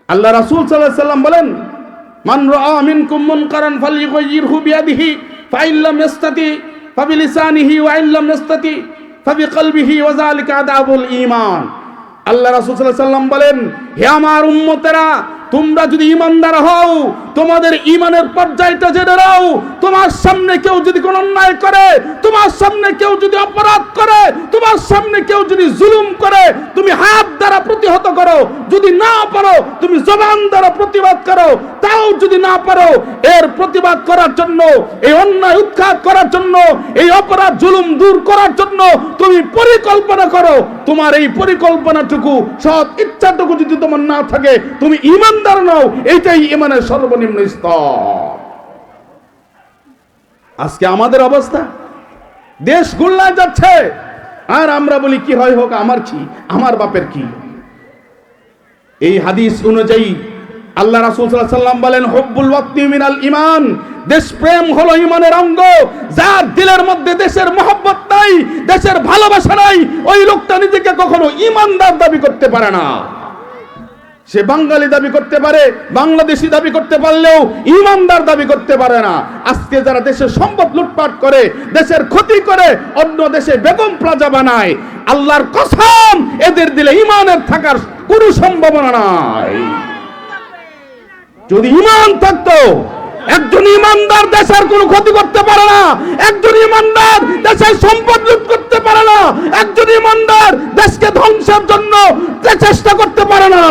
আল্লাহ রাসূল সাল্লাল্লাহু আলাইহি সাল্লাম বলেন, মান রাআ মিনকুম মুনকারান ফালইয়ুগাইয়িরহু বিয়াদিহি ফাইন লাম ইস্তাতি ফাবিলিসানিহি ওয়া ইন লাম ইস্তাতি ফাবিকলবিহি ওয়া যালিকা আদাবুল ঈমান। আল্লাহ রাসূল সাল্লাল্লাহু আলাইহি সাল্লাম বলেন, হে আমার উম্মতেরা, তোমরা যদি ঈমানদার হও, তোমাদের ঈমানের পর্যায়টা জেনে নাও। তোমার সামনে কেউ যদি কোনো অন্যায় করে, তোমার সামনে কেউ যদি অপরাধ করে, তোমার সামনে কেউ যদি জুলুম করে, তুমি হাত দ্বারা প্রতিহত করো। যদি না পারো তুমি জবান দ্বারা প্রতিবাদ করো। তাও যদি না পারো, এর প্রতিবাদ করার জন্য, এই অন্যায় উৎখাত করার জন্য, এই অপরাধ জুলুম দূর করার জন্য তুমি পরিকল্পনা করো। তোমার এই পরিকল্পনাটুকু, সৎ ইচ্ছাটুকু যদি তোমার না থাকে, তুমি ঈমানদার নও। এইটাই ঈমানের সর্বনিম্ন স্তর। আজকে আমাদের অবস্থা, দেশ গুল্লায় যাচ্ছে, আর আমরা বলি কি হয় হোক, আমার কি, আমার বাপের কি। এই হাদিস অনুযায়ী আল্লাহ রাসূল সাল্লাল্লাহু আলাইহি সাল্লাম বলেন, হুব্বুল ওয়াতনি মিনাল ঈমান, দেশপ্রেম হলো ঈমানের অঙ্গ। যার দিলের মধ্যে দেশের মহব্বত নাই, দেশের ভালোবাসা নাই, ওই লোকটা নিজেকে কখনো ঈমানদার দাবি করতে পারে না। সে বাঙালি দাবি করতে পারে, বাংলাদেশি দাবি করতে পারলেও ঈমানদার দাবি করতে পারে না। আজকে যারা দেশের সম্পদ লুটপাট করে, দেশের ক্ষতি করে, অন্য দেশে বেগম প্লাজা বানায়, আল্লাহর কসম এদের দিলে ঈমানের থাকার কোনো সম্ভাবনা নাই। যদি ঈমান থাকতো, একজন ঈমানদার দেশের কোনো ক্ষতি করতে পারে না, একজন ঈমানদার দেশের সম্পদ লুট করতে পারে না, একজন ঈমানদার দেশকে ধ্বংসের জন্য চেষ্টা করতে পারে না।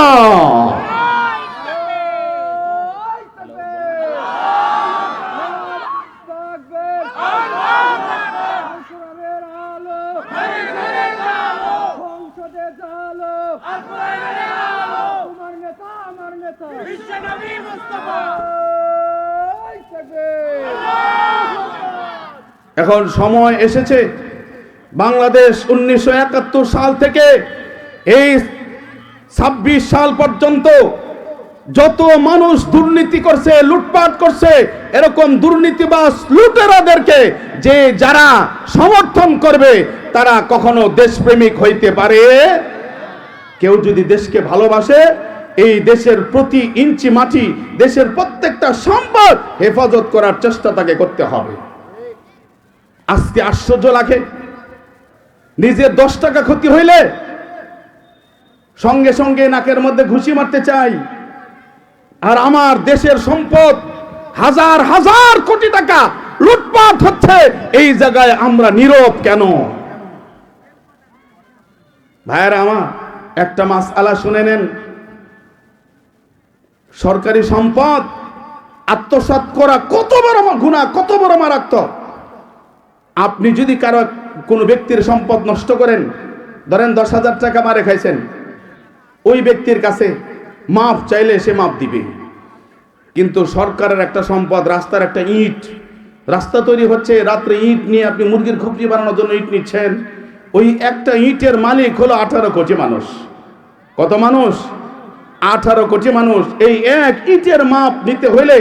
এখন সময় এসেছে, বাংলাদেশ 1971 সাল থেকে এই 26 সাল পর্যন্ত যত মানুষ দুর্নীতি করছে, লুটপাট করছে, এরকম দুর্নীতিবাজ লুটেরাদেরকে যে যারা সমর্থন করবে, তারা কখনো দেশপ্রেমিক হইতে পারে। কেউ যদি দেশকে ভালোবাসে, এই দেশের প্রতি ইঞ্চি মাটি, দেশের প্রত্যেকটা সম্পদ হেফাজত করার চেষ্টা তাকে করতে হবে। আজকে আশ্চর্য লাগে, নিজের 10 টাকা ক্ষতি হইলে সঙ্গে সঙ্গে নাকের মধ্যে ঘুষি মারতে চাই। আর আমার দেশের সম্পদ হাজার হাজার কোটি টাকা লুটপাট হচ্ছে, এই জায়গায় আমরা নীরব কেন? ভাইয়েরা আমার, একটা মাসআলা শুনে নেন। সরকারি সম্পদ আত্মসাৎ করা কত বড় গুনাহ, কত বড় মারাত্মক। আপনি যদি কারো কোনো ব্যক্তির সম্পদ নষ্ট করেন, ধরেন 10,000 টাকা মারে খাইছেন, ওই ব্যক্তির কাছে মাপ চাইলে সে মাপ দিবে। কিন্তু সরকারের একটা সম্পদ, রাস্তার একটা ইট, রাস্তা তৈরি হচ্ছে, রাত্রে ইট নিয়ে আপনি মুরগির খোপড়ি বানানোর জন্য ইট নিচ্ছেন, ওই একটা ইটের মালিক হলো 18 কোটি মানুষ। কত মানুষ? 18 কোটি মানুষ। এই এক ইটের মাপ নিতে হইলে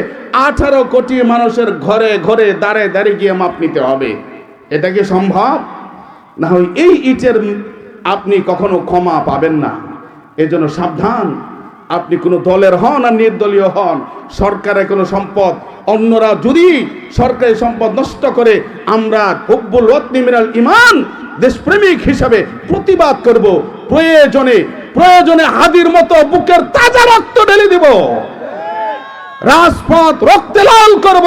18 কোটি মানুষের ঘরে ঘরে দাঁড়ে দাঁড়িয়ে গিয়ে মাপ নিতে হবে। এটা কি সম্ভব? না হয় এই ইটের আপনি কখনো ক্ষমা পাবেন না। এজন্য সাবধান, আপনি কোনো দলের হন আর নির্দলীয় হন, সরকারের কোনো সম্পদ অন্যরা যদি সরকারি সম্পদ নষ্ট করে, আমরা হুব্বুল ওয়াতনি মিনাল ঈমান, দেশপ্রেমিক হিসাবে প্রতিবাদ করব। প্রয়োজনে প্রয়োজনে হাদির মতো বুকের তাজা রক্ত ঢেলে দিব, রাজপথ রক্তে লাল করব,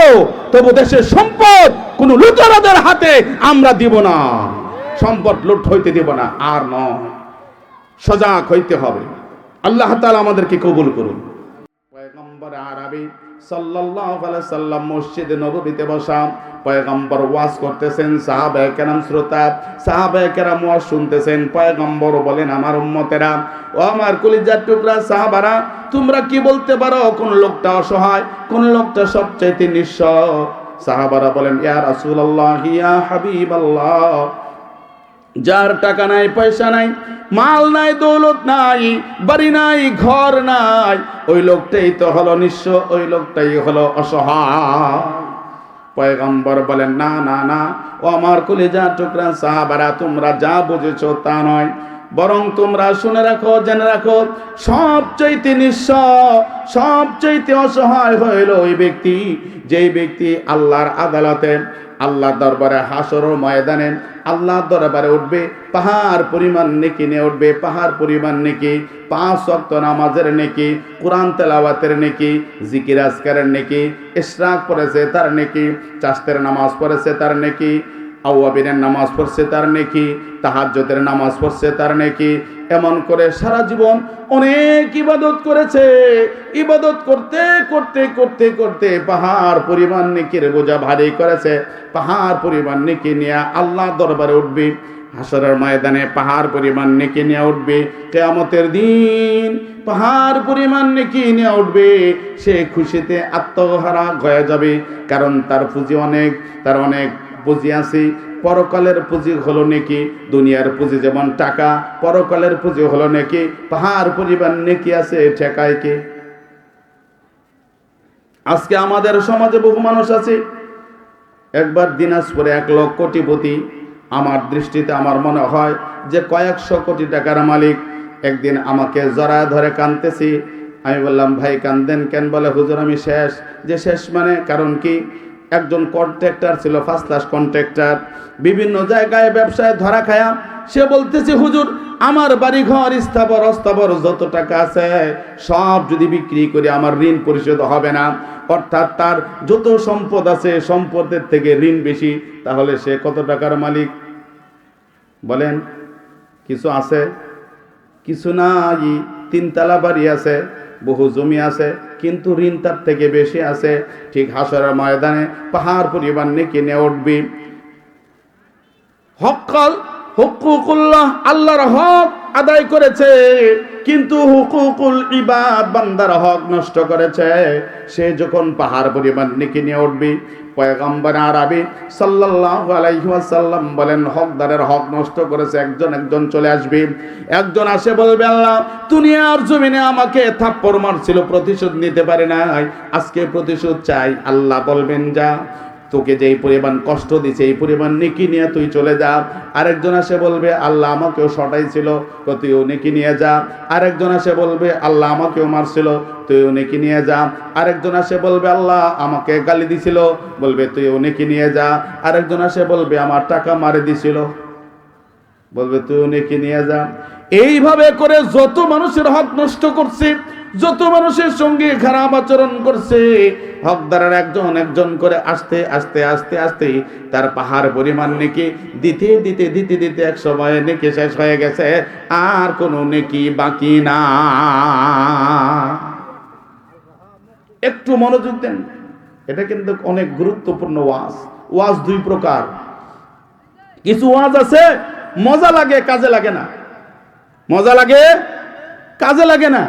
তবু দেশের সম্পদ কোন লুটেরাদের হাতে আমরা দিব না। সম্পদ লুট হইতে দিব না। আর নয়, সজাগ হইতে হবে। আল্লাহ তাআলা আমাদেরকে কবুল করুন। পয়গম্বর আরবি সাল্লাল্লাহু আলাইহি সাল্লাম মসজিদে নববীতে বসা, পয়গম্বর ওয়াজ করতেছেন, সাহাবায়ে কেরাম শ্রোতা, সাহাবায়ে কেরাম ওয়াজ শুনতেছেন। পয়গম্বর বলেন, আমার উম্মতেরা, ও আমার কলিজার টুকরা সাহাবারা, তোমরা কি বলতে পারো কোন লোকটা অসহায়, কোন লোকটা সবচাইতে নিঃস্ব? সাহাবারা বলেন, ইয়া রাসূলুল্লাহ, ইয়া হাবিবাল্লাহ, যার টাকা নাই, পয়সা নাই, মাল নাই, দৌলত নাই, বাড়ি নাই, ঘর নাই, ওই লোকটাই তো হলো নিঃস্ব, ওই লোকটাই হলো অসহায়। পয়গম্বর বলেন, না না না, ও আমার কলিজার টুকরা সাহাবারা, তোমরা যা বুঝেছো তা নয়। বরং তোমরা শুনে রাখো, জেনে রাখো, সবচাইতে নিঃস্ব, সবচাইতে অসহায় হইল ওই ব্যক্তি, যেই ব্যক্তি আল্লাহর আদালতে, আল্লাহর দরবারে, হাসরের ময়দানে আল্লাহর দরবারে উঠবে, পাহাড় পরিমাণ নেকি নিয়ে উঠবে, পাহাড় পরিমাণ নেকি, 5 ওয়াক্ত নামাজের নেকি, কোরআন তেলাওয়াতের নেকি, জিকির আজকারের নেকি, ইশরাক পড়েছে তার নেকি, চাষতের নামাজ পড়েছে তার নেকি, আওয়াবিনের নামাজ পড়ছে তার নেকি, তাহাজ্জুদের নামাজ পড়ছে তার নেকি। এমন করে সারা জীবন অনেক ইবাদত করেছে, ইবাদত করতে করতে করতে করতে পাহাড় পরিমাণ নেকির বোঝা ভারী করেছে, পাহাড় পরিমাণ নেকি নিয়ে আল্লাহর দরবারে উঠবে, হাসরের ময়দানে পাহাড় পরিমাণ নেকি নিয়ে উঠবে, কিয়ামতের দিন পাহাড় পরিমাণ নেকি নিয়ে উঠবে। সে খুশিতে আত্মহারা হয়ে যাবে, কারণ তার পুঁজি অনেক, তার অনেক পুঁজি আছে। পরকালের পুঁজি হলো নেকি, দুনিয়ার পুঁজি যেমন টাকা, পরকালের পুঁজি হলো নেকি, পাহাড় পরিমাণ নেকি আছে, ঠেকায় কে? আজকে আমাদের সমাজে বহু মানুষ আছে, একবার দিনাজপুরে 1 লক্ষ কোটিপতি, আমার দৃষ্টিতে আমার মনে হয় যে কয়েকশো কোটি টাকার মালিক, একদিন আমাকে জড়ায় ধরে কাঁদতেছি। আমি বললাম, ভাই কান্দেন কেন? বলে, হুজুর আমি শেষ। যে শেষ মানে কারণ কি? একজন কন্ট্রাক্টর ছিল, 1st ক্লাস কন্ট্রাক্টর, বিভিন্ন জায়গায় ব্যবসায় ধরা খায়া। সে বলতেছে, হুজুর আমার বাড়ি ঘর স্থাবর অস্থাবর যত টাকা আছে সব যদি বিক্রি করে আমার ঋণ পরিশোধ হবে না। অর্থাৎ তার যত সম্পদ আছে সম্পদের থেকে ঋণ বেশি। তাহলে সে কত টাকার মালিক বলেন? কিছু আছে? কিছু নাই। 3 তলা বাড়ি আছে, বহু জমি আছে, কিন্তু ঋণ তার থেকে বেশি আছে। ঠিক হাসরের ময়দানে পাহাড় পরিমাণ নেকি নিয়ে উঠবি। হক্কাল হুকুকুল্লাহ, আল্লাহর হক আদায় করেছে, কিন্তু হুকুকুল ইবাদ, বান্দার হক নষ্ট করেছে। সে যখন পাহাড় পরিমাণ নেকি নিয়ে উঠবি, পয়গম্বর আরবি সাল্লাল্লাহু আলাইহি ওয়াসাল্লাম বলেন, হকদারের হক নষ্ট করেছে একজন একজন চলে আসবে। একজন আসে বলবে, আল্লাহ দুনিয়ার জমিনে আমাকে থাপ্পড় মারছিল, প্রতিশোধ নিতে পারে নাই, আজকে প্রতিশোধ চাই। আল্লাহ বলবেন, যা, তোকে যেই পরিমাণ কষ্ট দিছে এই পরিমাণ নেকি নিয়ে তুই চলে যা। আরেকজন আসে বলবে, আল্লাহ আমাকেও শটাইছিল, তুইও নেকি নিয়ে যা। আরেকজন আসে বলবে, আল্লাহ আমাকেও মারছিল, তুইও নেকি নিয়ে যা। আরেকজন আসে বলবে, আল্লাহ আমাকে গালি দিছিল, বলবে তুইও নেকি নিয়ে যা। আরেকজন আসে বলবে, আমার টাকা মারে দিছিল, বলবে তুইও নেকি নিয়ে যা। এইভাবে করে যত মানুষের হক নষ্ট করছে, যত মানুষের সঙ্গে খারাপ আচরণ করছে, হকদারের একজন একজন করে আস্তে আস্তে আস্তে আস্তে তার পাহাড় পরিমাণ নেকি দিতে দিতে দিতে দিতে এক সময় নেকি শেষ হয়ে গেছে, আর কোনো নেকি বাকি না। একটু মনোযোগ দেন, এটা কিন্তু অনেক গুরুত্বপূর্ণ ওয়াজ। ওয়াজ 2 প্রকার। কিছু ওয়াজ আছে মজা লাগে, কাজে লাগে না। মজা লাগে, কাজে লাগে না।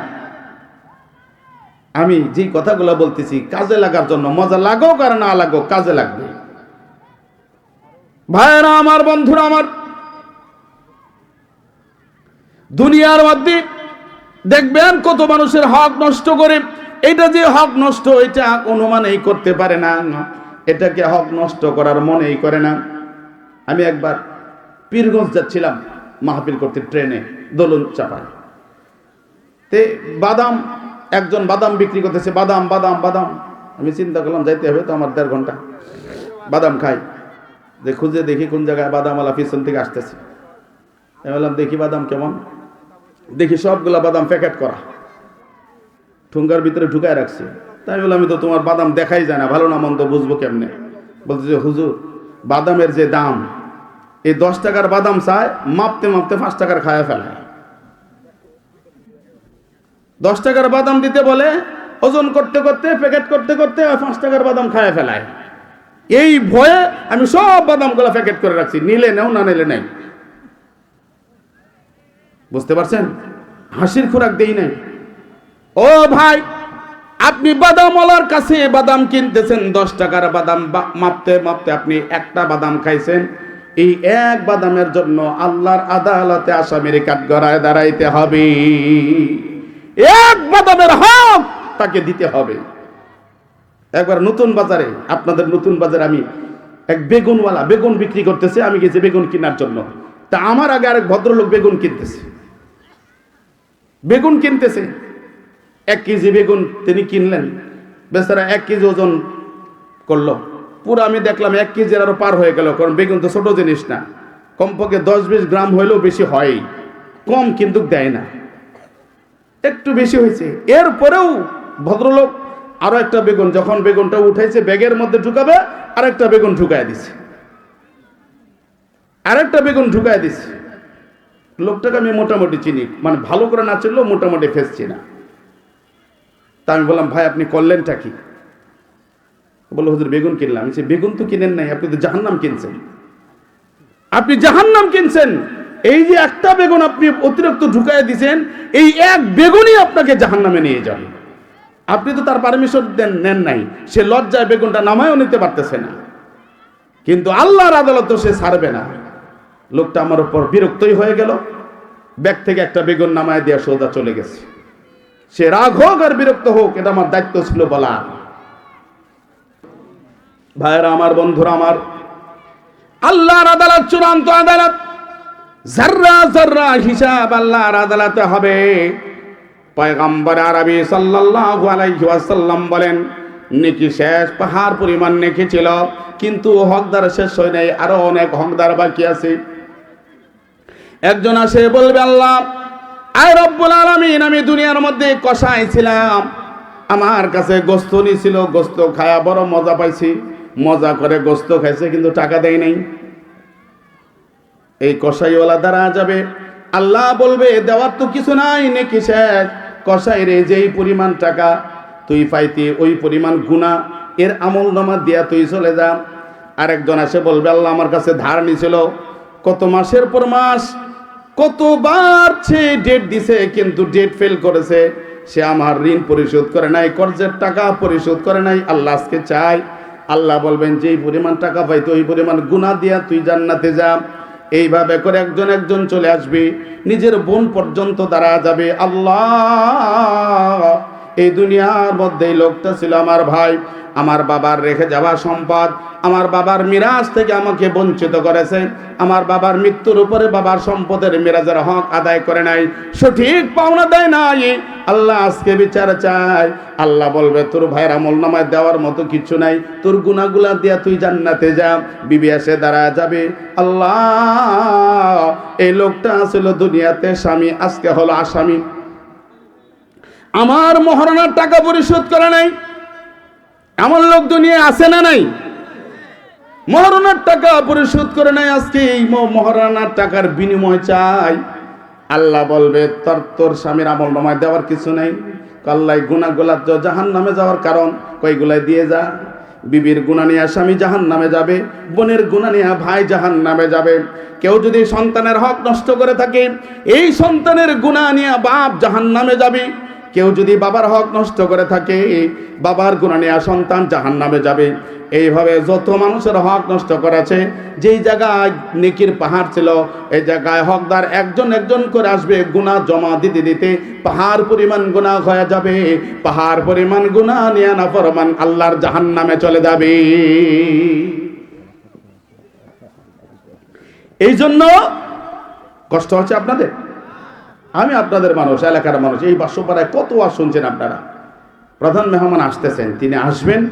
আমি যে কথাগুলো বলতেছি কাজে লাগার জন্য, মজা লাগুক আর না লাগুক কাজে লাগবে। ভাইরা আমার, বন্ধুরা আমার, দুনিয়ার মধ্যে দেখবেন কত মানুষের হক নষ্ট করে। এটা যে হক নষ্ট, এটা অনুমানই করতে পারে না, এটাকে হক নষ্ট করার মনেই করে না। আমি একবার পীরগঞ্জ যাচ্ছিলাম মাহফিল করতে, ট্রেনে দোলন চাপায়, তে বাদাম, একজন বাদাম বিক্রি করতেছে, বাদাম বাদাম বাদাম। আমি চিন্তা করলাম যাইতে হবে তো, আমার 1.5 ঘন্টা বাদাম খাই, যে খুঁজে দেখি কোন জায়গায় বাদামওয়ালা পিছন থেকে আসতেছে। আমি বললাম দেখি বাদাম কেমন, দেখি সবগুলা বাদাম প্যাকেট করা, ঠুঙ্গার ভিতরে ঢুকায় রাখছে। তাই বললাম, আমি তো তোমার বাদাম দেখাই যায় না, ভালো না মন্দ বুঝবো কেমনে? বলতেছে, হুজুর বাদামের যে দাম, এই 10 টাকার বাদাম চায়, মাপতে মাপতে 5 টাকার খায়া ফেলায়। 10 টাকার বাদাম দিতে বলে, ওজন করতে করতে প্যাকেট করতে করতে 5 টাকার বাদাম খায়া ফেলায়। এই ভয়ে আমি সব বাদামগুলো প্যাকেট করে রাখছি, নিলে নেও না নিলে নেই। বুঝতে পারছেন? হাসির খোরাক দেই নাই। ও ভাই, আপনি বাদামওয়ালার কাছে বাদাম কিনতেছেন, 10 টাকার বাদাম মাপতে মাপতে আপনি একটা বাদাম খাইছেন। এই এক বাদামের জন্য আল্লাহর আদালতে আসামির কাঠগড়ায় দাঁড়াইতে হবে। এক বাদামের হক তাকে দিতে হবে। একবার নতুন বাজারে, আপনাদের নতুন বাজারে, আমি এক বেগুনওয়ালা বেগুন বিক্রি করতেছে, আমি গেছি বেগুন কেনার জন্য। তা আমার আগে আরেক ভদ্রলোক বেগুন কিনতেছে। বেগুন কিনতেছে, 1 কেজি বেগুন তিনি কিনলেন, বেচারা 1 কেজি ওজন করলো। পুরো আমি দেখলাম 1 কেজির আরো পার হয়ে গেল, কারণ বেগুন তো ছোট জিনিস না, কমপক্ষে 10-20 গ্রাম হইলেও বেশি হয়ই, কম কিন্তু দেয় না, একটু বেশি হয়েছে। এরপরেও ভদ্রলোক আরো একটা বেগুন, যখন বেগুনটা উঠাইছে ব্যাগের মধ্যে ঢুকাবে, আরেকটা বেগুন ঢুকায় দিছে, আরেকটা বেগুন ঢুকায় দিছে। লোকটাকে আমি মোটামুটি চিনি, মানে ভালো করে না চিনলেও মোটামুটি ফেস চিনা। তা আমি বললাম, ভাই আপনি করলেনটা কি? বললো, হুজুর বেগুন কিনলাম। আমি বলছি, বেগুন তো কিনেন নাই, আপনি তো জাহান্নাম কিনছেন, আপনি জাহান্নাম কিনছেন। এই যে একটা বেগুন আপনি অতিরিক্ত ঢুকায় দিয়েছেন, এই এক বেগুনই আপনাকে জাহান্নামে নিয়ে যাবে। আপনি তো তার পারমিশন নেন নাই, সে লজ্জায় বেগুনটা নামায়ও নিতে পারতেছে না, কিন্তু আল্লাহর আদালত সে ছাড়বে না। লোকটা আমার উপর বিরক্তই হয়ে গেল, ব্যাগ থেকে একটা বেগুন নামায় দিয়ে সোজা চলে গেছে। সে রাগ হোক আর বিরক্ত হোক, এটা আমার দায়িত্ব ছিল বলা। ভাইরা আমার, বন্ধুরা আমার, আল্লাহর আদালত চূড়ান্ত আদালত, যাররা যাররা হিসাব আল্লাহর আদালতে হবে। পয়গম্বর আরবি সাল্লাল্লাহু আলাইহি ওয়াসাল্লাম বলেন, নেকি শেষ, পাহাড় পরিমাণ নেকি ছিল, কিন্তু হকদার শেষ হয় নাই, আরো অনেক হকদার বাকি আছে। একজন আসে বলবে, আল্লাহ, আয় রব্বুল আলামিন, আমি দুনিয়ার মধ্যে কসাই ছিলাম, আমার কাছে গোস্ত নিছিল, গোস্ত খায়া বড় মজা পাইছি, মজা করে গোস্ত খাইছে, কিন্তু টাকা দেয় নাই। এই কসাইওয়ালা দ্বারা যাবে, আল্লাহ বলবে, দেওয়ার তো কিছু নাই, নেকি শেষ। কসাই রে, যেই পরিমাণ টাকা তুই পাইতি, ওই পরিমাণ গুনাহ এর আমল নামা দিয়া তুই চলে যা। আরেকজন আসে বলবে, আল্লাহ আমার কাছে ধার নিছিল, কত মাসের পর মাস, কতবার সে ডেট দিছে, কিন্তু ডেট ফেল করেছে, সে আমার ঋণ পরিশোধ করে নাই, কর্জের টাকা পরিশোধ করে নাই, আল্লাহ আজকে চাই। আল্লাহ বলবেন, যেই পরিমাণ টাকা পাইতো ওই পরিমাণ গুনাহ দিয়া তুই জান্নাতে যা। এইভাবে করে একজন একজন চলে আসবে, নিজের বোন পর্যন্ত দাঁড়া যাবে। আল্লাহ, এই দুনিয়ার মধ্যে এই লোকটা ছিল আমার ভাই, আমার বাবার রেখে যাওয়া সম্পদ, আমার বাবার মিরাজ থেকে আমাকে বঞ্চিত করেছে, আমার বাবার মৃত্যুর উপরে বাবার সম্পদের মিরাজের হক আদায় করে নাই, সঠিক পাওনা দেয় নাই। আল্লাহ আজকে বিচার চাই। আল্লাহ বলবে, তোর ভাইয়ের আমল নামায় দেওয়ার মতো কিছু নাই, তোর গুনাহগুলা দিয়া তুই জান্নাতে যা। বিবি এসে দাঁড়া যাবে, আল্লাহ, এই লোকটা ছিল দুনিয়াতে স্বামী, আজকে হলো আসামি, আমার মহারণার টাকা পরিশোধ করে নাই। এমন লোক দুনিয়ায় আছে না নাই? মহারণার টাকা পরিশোধ করে নাই, আজকে এই মহারণার টাকার বিনিময় চাই। আল্লাহ বলবে, তোর স্বামীর আমল নামায় দেওয়ার কিছু নাই। আল্লাহ, গুনাহগুলা জাহান্নামে যাওয়ার কারণ, কয়গুলাই দিয়ে যা। বিবির গুনাহ নিয়ে স্বামী জাহান্নামে যাবে, বোনের গুনাহ নিয়ে ভাই জাহান্নামে যাবে। কেউ যদি সন্তানের হক নষ্ট করে থাকে, এই সন্তানের গুনাহ নিয়ে বাপ জাহান্নামে যাবে। কেউ যদি বাবার হক নষ্ট করে থাকে, বাবার গুনাহ নিয়ে সন্তান জাহান্নামে যাবে। এইভাবে যত মানুষের হক নষ্ট করেছে, যেই জায়গায় নেকির পাহাড় ছিল, এই জায়গায় হকদার একজন একজন করে আসবে, গুনাহ জমা দিতে দিতে পাহাড় পরিমাণ গুনাহ হয়ে যাবে। পাহাড় পরিমাণ গুনাহ নিয়ে নাফরমান আল্লাহর জাহান্নামে চলে যাবে। এই জন্য কষ্ট হচ্ছে আপনাদের। আমি আপনাদের মানুষ, এলাকার মানুষ, এই বাসপাড়ায় কত আর শুনছেন আপনারা। প্রধান মেহমান আসতেছেন, তিনি আসবেন।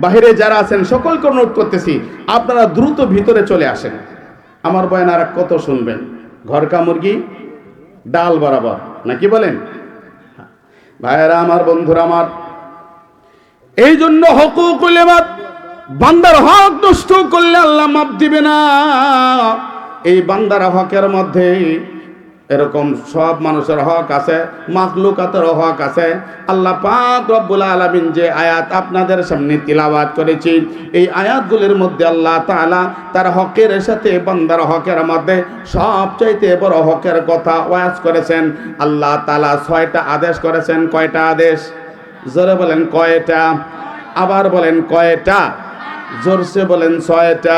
বাহিরে যারা আছেন সকলকে অনুরোধ করতেছি, আপনারা দ্রুত ভিতরে চলে আসেন। আমার বয়ান আর কত শুনবেন? ঘরকা মুরগি ডাল বরাবর, নাকি বলেন? ভাইয়েরা আমার, বন্ধুরা আমার, এই জন্য হকুকুল ইবাদ, বান্দার হক নষ্ট করলে আল্লাহ মাফ দিবে না। এই বান্দার হকের মধ্যে এরকম সব মানুষের হক আছে, মাখলুকাতের হক আছে। আল্লাহ পাক রব্বুল আলামিন যে আয়াত আপনাদের সামনে তিলাওয়াত করেছি, এই আয়াতগুলির মধ্যে আল্লাহ তাআলা তার হকের সাথে বান্দার হকের মধ্যে সবচাইতে বড় হকের কথা ওয়াজ করেছেন। আল্লাহ তাআলা 6টা আদেশ করেছেন। কয়টা আদেশ? জোরে বলেন কয়টা? আবার বলেন কয়টা? জোরসে বলেন 6টা।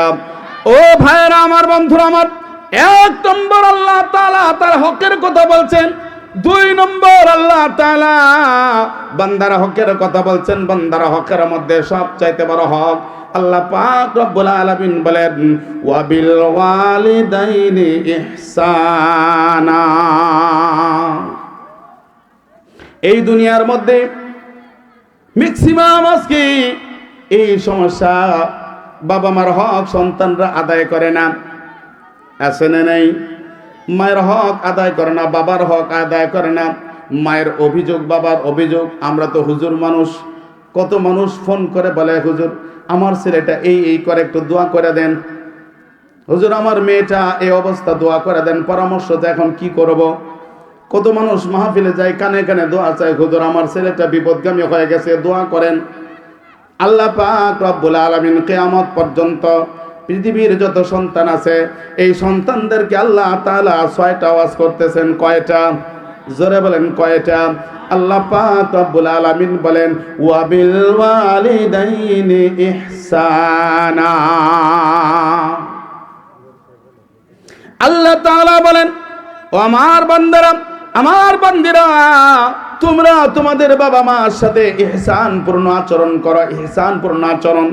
ও ভাইরা আমার, বন্ধুরা আমার, 1 নম্বর আল্লাহ তাআলা তার হকের কথা বলছেন। 2 নম্বর আল্লাহ তাআলা বান্দার হকের কথা বলছেন। বান্দার হকের মধ্যে সবচাইতে বড় হক আল্লাহ পাক রব্বুল আলামিন বলেন, ওয়া বিল ওয়ালিদাইনি ইহসানা। এই দুনিয়ার মধ্যে ম্যাক্সিমাম আজকে এই সমস্যা, বাবা মার হক সন্তানরা আদায় করে না, আছে না নাই? মায়ের হক আদায় করে না, বাবার হক আদায় করে না। মায়ের অভিযোগ, বাবার অভিযোগ। আমরা তো হুজুর মানুষ, কত মানুষ ফোন করে বলে, হুজুর আমার ছেলেটা এই করে, একটু দোয়া করে দেন। হুজুর আমার মেয়েটা এই অবস্থা, দোয়া করে দেন, পরামর্শ দেন, এখন কি করব। কত মানুষ মাহফিলে যায়, কানে কানে দোয়া চায়, হুজুর আমার ছেলেটা বিপদগামী হয়ে গেছে, দোয়া করেন। আল্লাহ পাক রব্বুল আলামিন কিয়ামত পর্যন্ত পৃথিবীর যত সন্তান আছে, এই সন্তানদেরকে আল্লাহ তাআলা 6টা ওয়াজ করতেছেন। কয়টা? জোরে বলেন কয়টা? আল্লাহ পাক রব্বুল আলামিন বলেন ওয়া বিল ওয়ালিদাইনি ইহসানা। আল্লাহ তাআলা বলেন, ও আমার বান্দারা, আমার বান্দিরা, তোমরা তোমাদের বাবা মার সাথে ইহসানপূর্ণ আচরণ করো। ইহসানপূর্ণ আচরণ,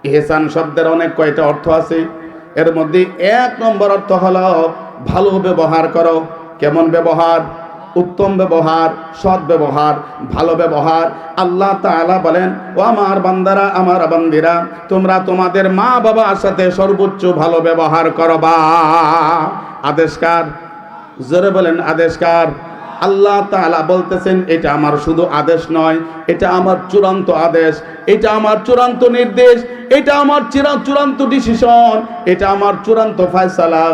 ইহসান শব্দের অনেক কয়টা অর্থ আছে। এর মধ্যে 1 নম্বর অর্থ হলো ভালো ব্যবহার করো। কেমন ব্যবহার? উত্তম ব্যবহার, সৎ ব্যবহার, ভালো ব্যবহার। আল্লাহ তাআলা বলেন, ও আমার বান্দারা, আমার বান্দিরা, তোমরা তোমাদের মা বাবার সাথে সর্বোচ্চ ভালো ব্যবহার করবা। আদেশ কার? জোরে বলেন আদেশ কার? আল্লাহ তাআলা বলতেছেন, এটা আমার শুধু আদেশ নয়, এটা আমার চূড়ান্ত আদেশ, এটা আমার চূড়ান্ত নির্দেশ, এটা আমার চূড়ান্ত ডিসিশন, এটা আমার চূড়ান্ত ফয়সালা।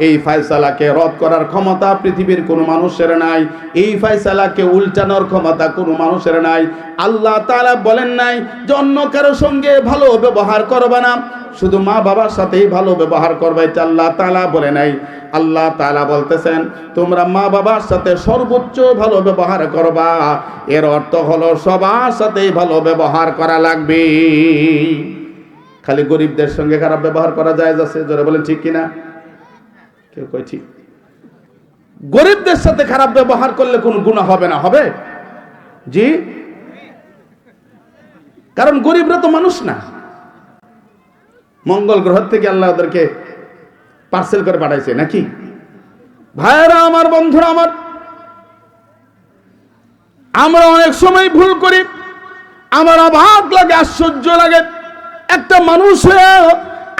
এই ফয়সালাকে রদ করার ক্ষমতা পৃথিবীর কোনো মানুষের নাই, এই ফয়সালাকে উল্টানোর ক্ষমতা কোনো মানুষের নাই। আল্লাহ তাআলা বলেন নাই যে অন্য কারো সঙ্গে ভালো ব্যবহার করবে না, শুধু মা বাবার সাথেই ভালো ব্যবহার করবে, এটা আল্লাহ তাআলা বলে নাই। আল্লাহ তাআলা বলতেছেন তোমরা মা বাবার সাথে সর্বোচ্চ ভালো ব্যবহার করবা। এর অর্থ হলো সবার সাথেই ভালো ব্যবহার করা লাগবে। খালি গরিবদের সঙ্গে খারাপ ব্যবহার করা জায়েজ আছে? জোরে বলেন ঠিক কিনা? কেউ কয় ঠিক। গরিবদের সাথে খারাপ ব্যবহার করলে কোনো গুনাহ হবে না? হবে জি, কারণ গরিবরা তো মানুষ না। মঙ্গল গ্রহ থেকে আল্লাহ ওদেরকে পার্সেল করে পাঠাইছে নাকি? ভাইরা আমার, বন্ধুরা আমার, আমরা অনেক সময় ভুল করি। আমার অবাক লাগে, আশ্চর্য লাগে, একটা মানুষ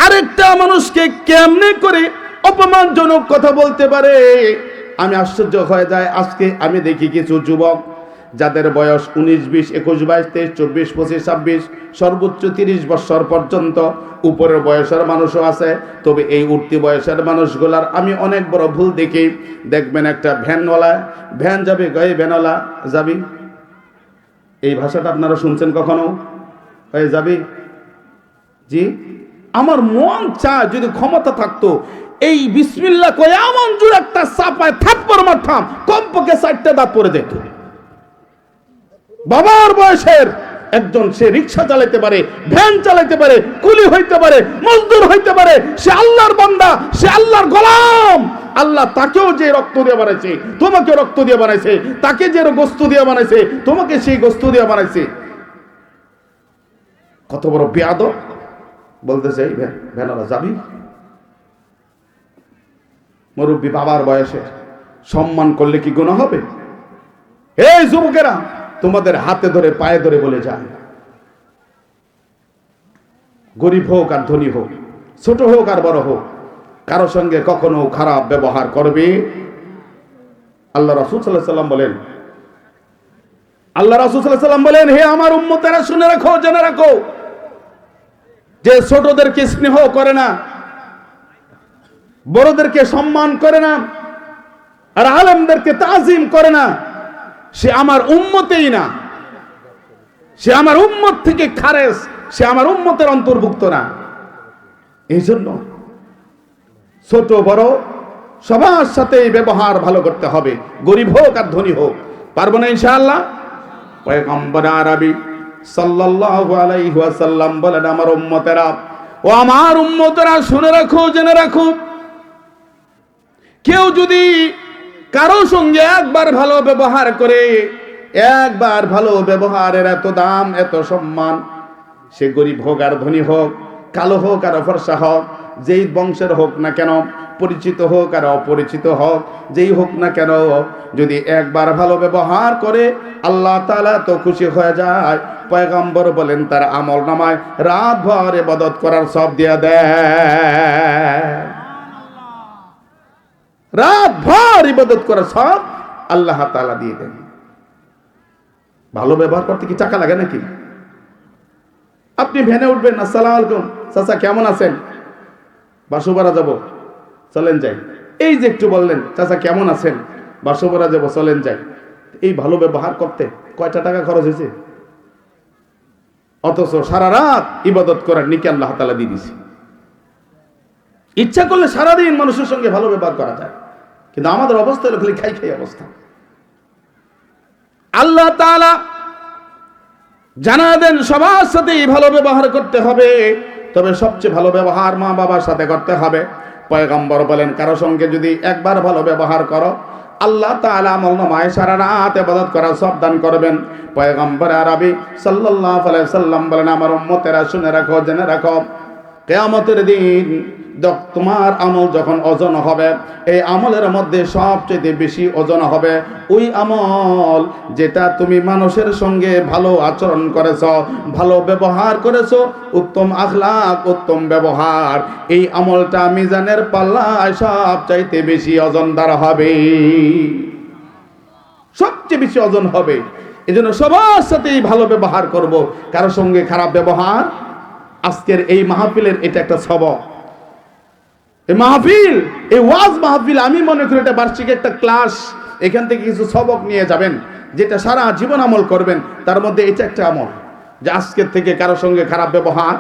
আরেকটা মানুষকে কেমনে করে অপমানজনক কথা বলতে পারে। আমি আশ্চর্য হয়ে যাই। আজকে আমি দেখি কিছু যুবক যাদের বয়স 19, 20, 21, 22, 23, 24, 25, 26, সর্বোচ্চ 30 বছর পর্যন্ত উপরের বয়সের মানুষও আছে। তবে এই উঠতি বয়সের মানুষগুলার আমি অনেক বড় ভুল দেখি। দেখবেন একটা ভ্যানওয়ালা, ভ্যান যাবে, গায়ে ভ্যানওয়ালা যাবি, এই ভাষাটা আপনারা শুনছেন কখনো? হয়ে যাবি জি। আমার মন চায় যদি ক্ষমতা থাকতো এই বিসমিল্লাহ কয়ে এমন জোরে একটা চাপায় থাপ্পড় মারতাম, কমপক্ষে 4টা দাঁত পড়ে যেত। বাবার বয়সের একজন, সে রিক্সা চালাতে পারে, ভ্যান চালাতে পারে, কুলি হইতে পারে, মজদুর হইতে পারে, সে আল্লাহর বান্দা, সে আল্লাহর গোলাম। আল্লাহ তাকেও যে রক্ত দিয়ে বানাইছে, তোমাকে রক্ত দিয়ে বানাইছে, তাকে যে গোস্ত দিয়ে বানাইছে, তোমাকে সেই গোস্ত দিয়ে বানাইছে। কত বড় বেয়াদব! বলতেছে এই ভ্যানওয়ালা যাবি? মুরব্বী বাবার বয়সে সম্মান করলে কি গুনাহ হবে? এই যুবকেরা, তোমাদের হাতে ধরে পায়ে ধরে বলে যায়, গরিব হোক আর ধনী হোক, ছোট হোক আর বড় হোক, কারো সঙ্গে কখনো খারাপ ব্যবহার করবে। আল্লাহ রাসূল সাল্লাল্লাহু আলাইহি ওয়াসাল্লাম বলেন, আল্লাহ রাসূল সাল্লাল্লাহু আলাইহি ওয়াসাল্লাম বলেন, হে আমার উম্মতেরা শুনে রাখো, জেনে রাখো, যে ছোটদেরকে স্নেহ করে না, বড়দেরকে সম্মান করে না, আর আলেমদেরকে তাজিম করে না, সে আমার উম্মতেই না, সে আমার উম্মত থেকে খারেজ, সে আমার উম্মতের অন্তর্ভুক্ত না। এই জন্য ছোট বড় সবার সাথে ব্যবহার ভালো করতে হবে, গরিব হোক আর ধনী হোক। পারবো না ইনশাআল্লাহ? পয়গম্বর আরবি সাল্লাল্লাহু আলাইহি ওয়াসাল্লাম বলেন, আমার উম্মতেরা, ও আমার উম্মতেরা শুনে রাখো, জেনে রাখো, কেউ যদি কারো সঙ্গে একবার ভালো ব্যবহার করে, একবার ভালো ব্যবহারের এত দাম, এত সম্মান, সে গরিব হোক আর ধনী হোক, কালো হোক আর ফর্সা হোক, যেই বংশের হোক না কেন, পরিচিত হোক আর অপরিচিত হোক, যেই হোক না কেন, যদি একবার ভালো ব্যবহার করে আল্লাহ তাআলা তো খুশি হয়ে যায়। পয়গম্বর বলেন তার আমল নামায় রাত ভর ইবাদত করার সব দিয়ে দেয়। রাত ভর ইবাদত করার সব আল্লাহ তাআলা দিয়ে দেন। ভালো ব্যবহার করতে কি টাকা লাগে নাকি? আপনি ভ্যানে উঠবেন, আসসালামু আলাইকুম চাচা কেমন আছেন, বাসুপাড়া যাব, চলেন যাই। এই যে একটু বললেন চাচা কেমন আছেন, বাসুপাড়া যাব, চলেন যাই। এই ভালো ব্যবহার করতে কয়টা টাকা খরচ হয়েছে? অথচ সারা রাত ইবাদত করার নেকি আল্লাহ তাআলা দিয়ে দিয়েছে। ইচ্ছা করলে সারাদিন মানুষের সঙ্গে ভালো ব্যবহার করা যায়, কিন্তু আমাদের অবস্থা হলো খালি খাই খাই অবস্থা। আল্লাহ তাআলা জানা দেন সবার সাথেই ভালো ব্যবহার করতে হবে, তবে সবচেয়ে ভালো ব্যবহার মা বাবার সাথে করতে হবে। পয়গম্বর বলেন কারো সঙ্গে যদি একবার ভালো ব্যবহার করো আল্লাহ তাআলা আমল নামায় সারা রাত ইবাদত করার সব দান করবেন। পয়গম্বর আরবি সাল্লাল্লাহু আলাইহি সাল্লাম বলেন আমার উম্মতেরা শুনে রাখো, জেনে রাখো, কিয়ামতের দিন তোমার আমল যখন ওজন হবে, এই আমলের মধ্যে সবচেয়ে বেশি ওজন হবে ওই আমল যেটা তুমি মানুষের সঙ্গে ভালো আচরণ করেছো, ভালো ব্যবহার করেছো, উত্তম আখলাক, উত্তম ব্যবহার। এই আমলটা মিজানের পাল্লায় সবচাইতে বেশি ওজনদার হবে, সবচেয়ে বেশি ওজন হবে। এজন্য সবার সাথেই ভালো ব্যবহার করব, কারোর সঙ্গে খারাপ ব্যবহার। আজকের এই মাহফিলের এটা একটা সবক। এই মাহফিল, এই ওয়াজ মাহফিল আমি মনে করি এটা বার্ষিক একটা ক্লাস। এখান থেকে কিছু সবক নিয়ে যাবেন যেটা সারা জীবন আমল করবেন। তার মধ্যে এটা একটা আমল যে আজকের থেকে কারোর সঙ্গে খারাপ ব্যবহার,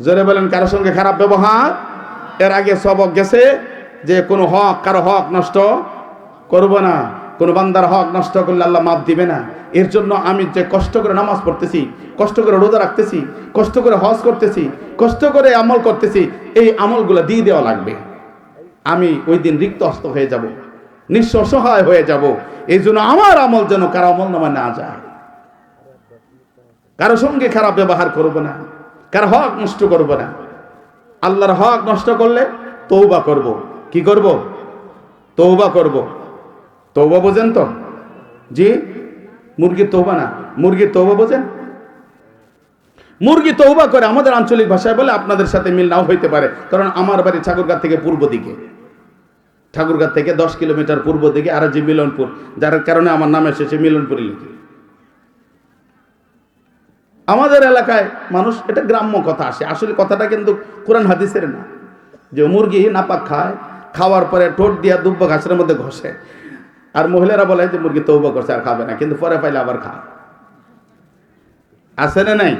জোরে বলেন কারোর সঙ্গে খারাপ ব্যবহার। এর আগে সবক গেছে যে কোনো হক, কারো হক নষ্ট করব না, কোনো বান্দার হক নষ্ট করলে আল্লাহ মাফ দিবে না। এর জন্য আমি যে কষ্ট করে নামাজ পড়তেছি, কষ্ট করে রোজা রাখতেছি, কষ্ট করে হজ করতেছি, কষ্ট করে আমল করতেছি, এই আমলগুলো দিয়ে দেওয়া লাগবে। আমি ওই দিন রিক্ত হস্ত হয়ে যাব, নিঃস্ব অসহায় হয়ে যাব। এই জন্য আমার আমল যেন কারো আমল নামায় না যায়। কারো সঙ্গে খারাপ ব্যবহার করব না, কারো হক নষ্ট করব না। আল্লাহর হক নষ্ট করলে তওবা করব। কি করব? তওবা করব। তওবা বোঝেন তো? জি, মুরগির তওবা না, মুরগির তওবা বোঝেন? মুরগি তওবা করে আমাদের আঞ্চলিক ভাষায় বলে, আপনাদের সাথে মিল নাও হইতে পারে, কারণ আমার বাড়ি ঠাকুরগাঁ থেকে পূর্ব দিকে, ঠাকুরগাঁ থেকে 10 কিলোমিটার পূর্ব দিকে আর যে মিলনপুর, যার কারণে আমার নাম এসেছে মিলনপুরে লিখে। আমাদের এলাকায় মানুষ, এটা গ্রাম্য কথা আসে, আসলে কথাটা কিন্তু কোরআন হাদিসের না। যে মুরগি নাপাক খায়, খাওয়ার পরে ঠোঁট দিয়া দুব্বা ঘাসের মধ্যে ঘষে, আর মহিলারা বলে যে মুরগি তওবা করছে আর খাবে না, কিন্তু পরে পাইলে আবার খায়। আছে না নাই?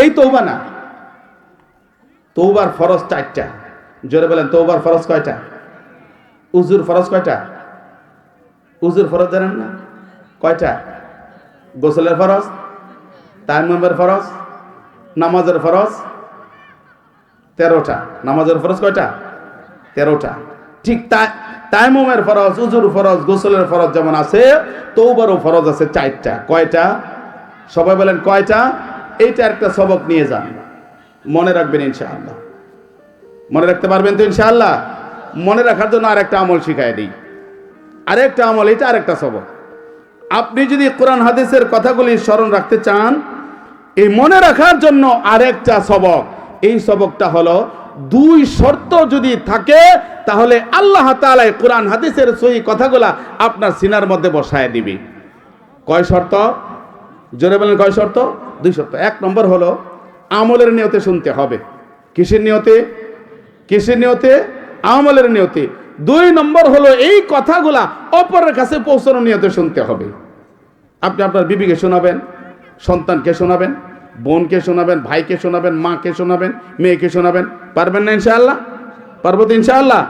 এই তওবা না। তওবার ফরজ 4টা। জোরে বলেন তওবার ফরজ কয়টা? উজুর ফরজ কয়টা? উজুর ফরজ জানেন না? কয়টা? গোসলের ফরজ, তায়াম্মুমের ফরজ, নামাজের ফরজ 13টা। নামাজের ফরজ কয়টা? 13টা। ঠিক তায়াম্মুমের ফরজ, উজুর ফরজ, গোসলের ফরজ যেমন আছে, তওবারও ফরজ আছে 4টা। কয়টা? সবাই বলেন কয়টা? এইটা একটা সবক নিয়ে যান, মনে রাখবেন ইনশাআল্লাহ। মনে রাখতে পারবেন তো ইনশাআল্লাহ? মনে রাখার জন্য আরেকটা আমল শিখাই দিই, আরেকটা আমল, এটা আরেকটা সবক। আপনি যদি কোরআন হাদিসের কথাগুলি স্মরণ রাখতে চান, এই মনে রাখার জন্য আরেকটা সবক। এই সবকটা হলো 2 শর্ত যদি থাকে তাহলে আল্লাহ তাআলা কোরআন হাদিসের সহি কথাগুলা আপনার সিনার মধ্যে বসায় দিবে। কয় শর্ত? জোরে বলেন কয় শর্ত? 2 শর্ত। 1 নম্বর হলো আমলের নিয়তে শুনতে হবে। কিসের নিয়তে? কিসের নিয়তে? আমলের নিয়তে। 2 নম্বর হলো এই কথাগুলা অপরের কাছে পৌঁছানোর নিয়তে শুনতে হবে। আপনি আপনার বিবিকে শোনাবেন, সন্তানকে শোনাবেন, বোনকে শোনাবেন, ভাইকে শোনাবেন, মাকে শোনাবেন, মেয়েকে শোনাবেন। পারবেন না ইনশাআল্লাহ? পারবো তো ইনশাআল্লাহ?